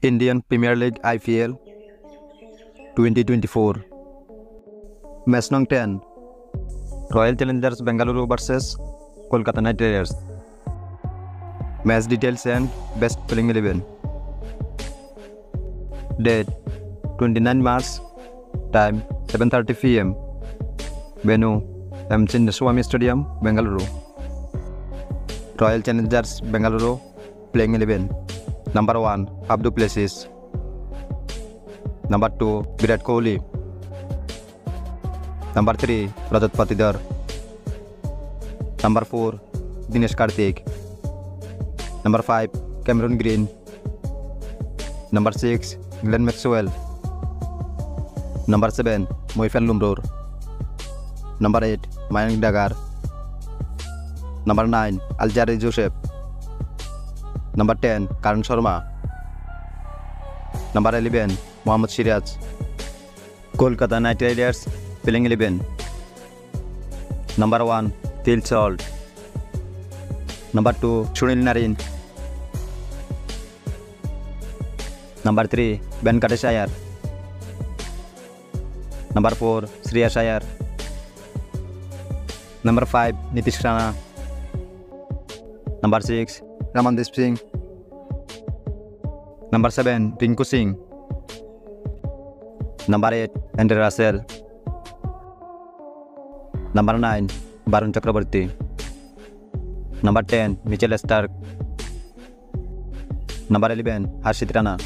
Indian Premier League IPL 2024 Match Nong 10 Royal Challengers Bengaluru vs Kolkata Knight Riders. Match details and best playing 11. Date 29 March. Time 7:30 PM. Venue M. Chinnaswamy Stadium, Bengaluru. Royal Challengers Bengaluru playing 11. Number 1 Faf du Plessis. Number 2 Virat Kohli. Number 3 Rajat Patidar. Number 4 Dinesh Karthik. Number 5 Cameron Green. Number 6 Glenn Maxwell. Number 7 Moeifel Lumroor. Number 8 Mayank Dagar. Number 9 Aljari Joseph. Number 10 Karan Sharma. Number 11 Mohammad Siraj. Kolkata Knight Riders playing 11. Number 1 Phil Salt. Number 2 Sunil Narine. Number 3 Venkatesh Iyer. Number 4 Shreyas Iyer. Number 5 Nitish Rana. Number 6 Ramandeep Singh. Number 7 Rinku Singh. Number 8 Andre Russell. Number 9 Varun Chakraborty. Number 10 Mitchell Starc. Number 11 Harshit Rana.